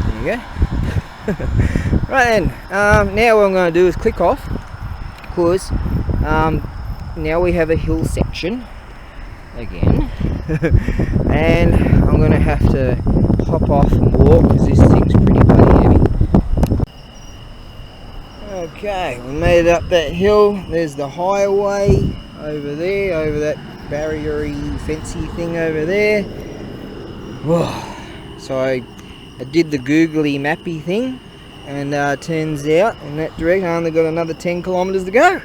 There you go. Right then. Now what I'm gonna do is click off, because now we have a hill section again. And I'm gonna have to hop off and walk, because this thing's pretty bloody heavy. Okay, we made it up that hill. There's the highway over there, over that barrier-y, fencey thing over there. Whoa. So I did the googly mappy thing, and turns out in that direction I only got another 10 kilometers to go.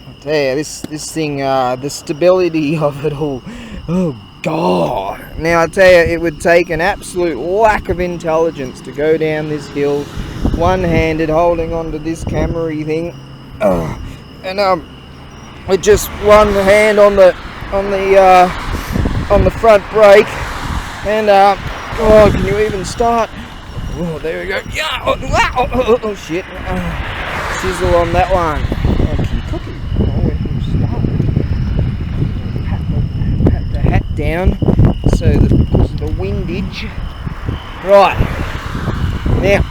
I tell you, this thing, the stability of it all, oh god. Now I tell you, it would take an absolute lack of intelligence to go down this hill one-handed, holding onto this camera-y thing, and with just one hand on the front brake, and oh, can you even start? Oh, there we go. Yeah. Oh shit. Sizzle on that one. Okay, cookie. Pat the hat down so that because of the windage. Right. Now,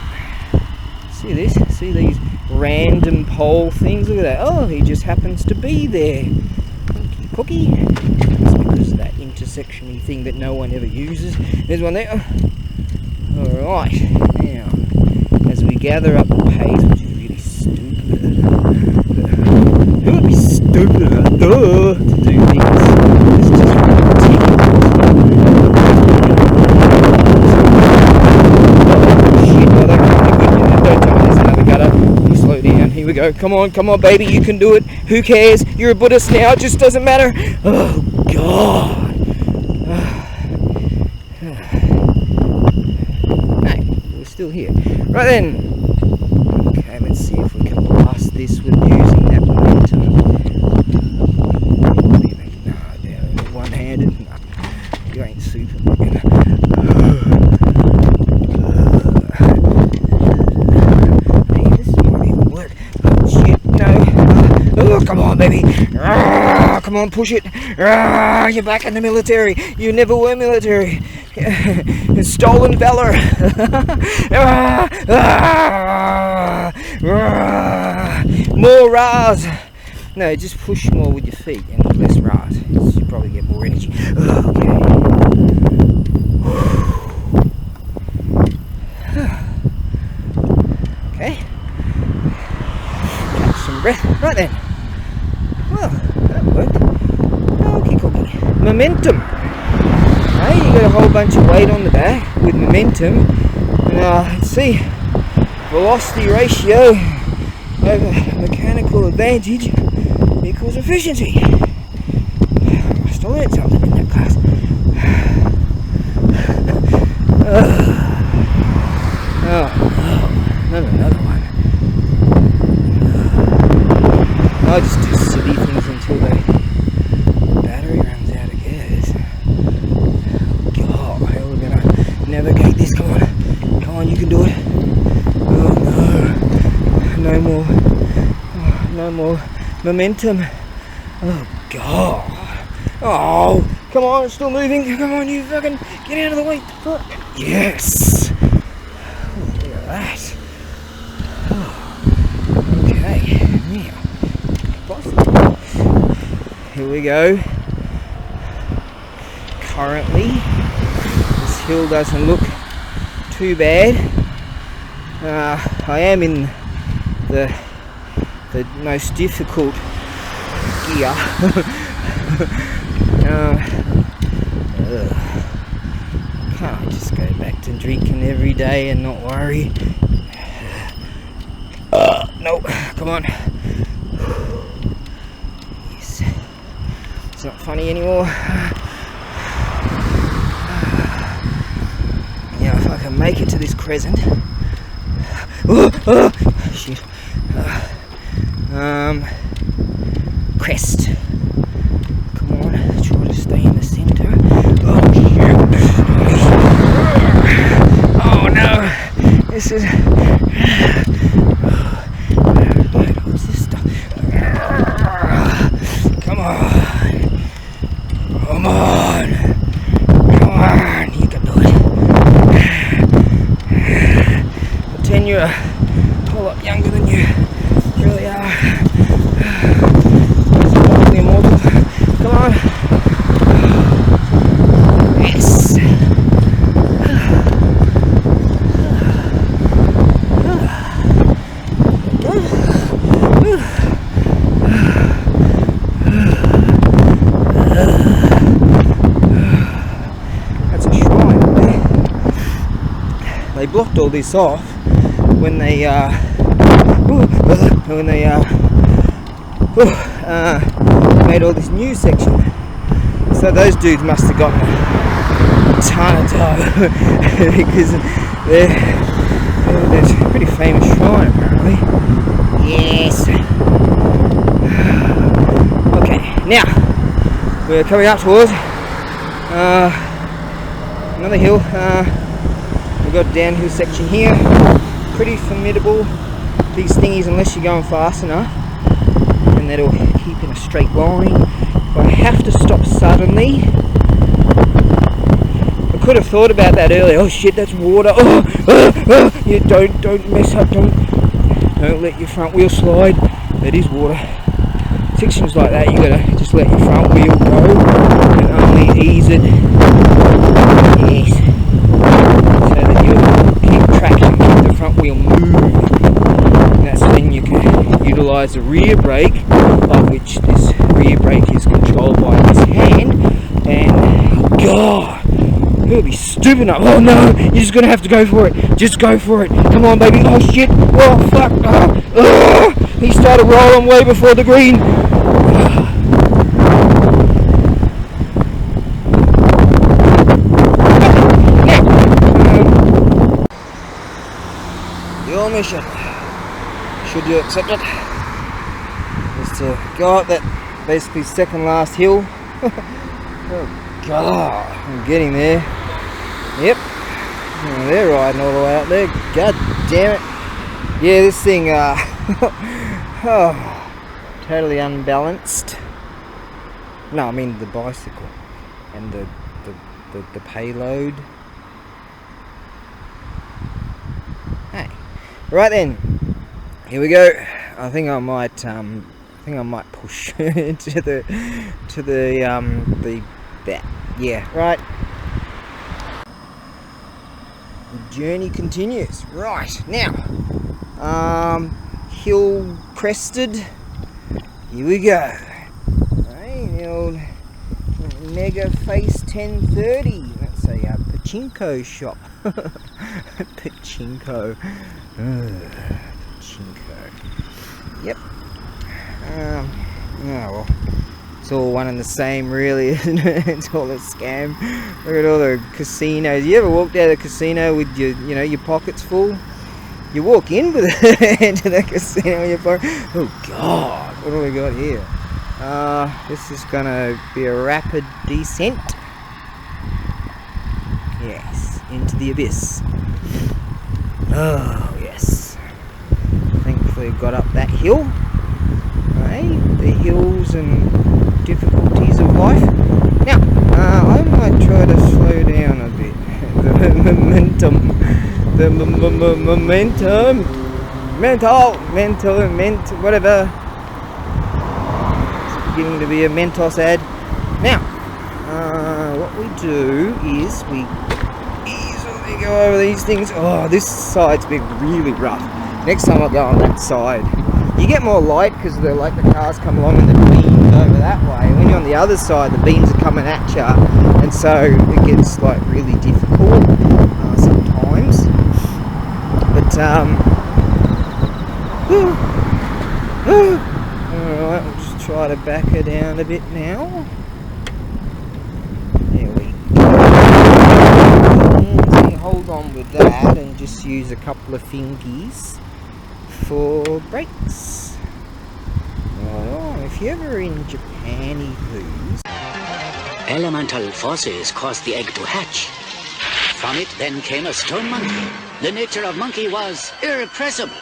see this? See these random pole things? Look at that. Oh, he just happens to be there. Cookie, cookie. That's because of that intersection-y thing that no one ever uses. There's one there. Alright, now, as we gather up the pace, which is really stupid, it would be stupid to do things. It's just shit, well, don't tell me there's another gutter. We'll slow down, here we go. Come on, baby, you can do it. Who cares? You're a Buddhist now, it just doesn't matter. Oh, God. Still here. Right then. Okay, let's see if we can blast this with using that momentum. No, one-handed. No, you ain't super. Hey, this won't even work. Oh shit, no. Oh, come on, baby. Come on, push it. You're back in the military. You never were military. Stolen valor. More Ras. No, just push more with your feet and less Ras. You probably get more energy. Okay. Catch some breath. Right then. Well, that worked. Okay, cookie. Momentum. Hey, you got a whole bunch of weight on the back with momentum, and let's see, velocity ratio over mechanical advantage equals efficiency. I must have learned something in that class. Not another one. I'll just do silly things until the battery runs out of gas. We're gonna navigate this. Come on, you can do it. Oh no, no more momentum. Oh god. Oh, come on, it's still moving. Come on, you fucking get out of the way. Yes. Oh, look at that. Oh, okay, now. here we go. Currently, this hill doesn't look too bad. I am in the most difficult gear. Can't I just go back to drinking every day and not worry? No, come on. Yes. It's not funny anymore. Yeah, if I can make it to this crescent. Shit. Crest. Come on, try to stay in the center. Oh shit. Oh no. This is. What's this stuff? Come on. Come on. Come on. You can do it. Pretend you're a whole lot younger than you really are. Immortal. Come on. Yes. That's a shrine there. They blocked all this off when they made all this new section. So those dudes must have gotten a ton of dough because there's a pretty famous shrine apparently. Yes. Okay, now we're coming up towards another hill. We've got a downhill section here. Pretty formidable, these thingies, unless you're going fast enough, and that'll keep in a straight line. But I have to stop suddenly. I could have thought about that earlier. Oh shit, that's water. You don't mess up. Don't let your front wheel slide. That is water. Sections like that, you gotta just let your front wheel go and only ease it. Yes. So that you keep traction, keep the front wheel moving. And that's when you can utilise the rear brake, of which this rear brake is controlled by this hand. And God, it'll be stupid enough. Oh no, you're just gonna have to go for it. Just go for it. Come on, baby. Oh shit. Oh fuck. He started rolling way before the green. Your mission, should you accept it, is to go up that basically second last hill. Oh God, I'm getting there. Yep, oh, they're riding all the way up there. God damn it. Yeah, this thing, oh, totally unbalanced. No, I mean the bicycle and the payload. Hey, right then, here we go. I think I might push to the that. Yeah, right. The journey continues. Right now, hill crested. Here we go. Right, the old Mega Face 1030. That's a pachinko shop. Pachinko. Pachinko. Yep. Oh well. It's all one and the same, really, isn't it? It's all a scam. Look at all the casinos. You ever walked out of the casino with your pockets full? You walk in with into the casino in your pocket. Oh God, what do we got here? This is gonna be a rapid descent. Yes, into the abyss. Oh yes. Thankfully got up that hill. Hey, the hills and difficulties of life. Now, I might try to slow down a bit. The momentum, whatever. beginning to be a Mentos ad. Now, what we do is we easily go over these things. Oh, this side's been really rough. Next time I go on that side, you get more light because the cars come along and the beams over that way. When you're on the other side, the beams are coming at you, and so it gets like really difficult sometimes. But alright, we'll just try to back her down a bit now. There we go. And hold on with that and just use a couple of fingies for brakes. Well, if you're ever in Japany poos. Elemental forces caused the egg to hatch. From it then came a stone monkey. The nature of monkey was irrepressible.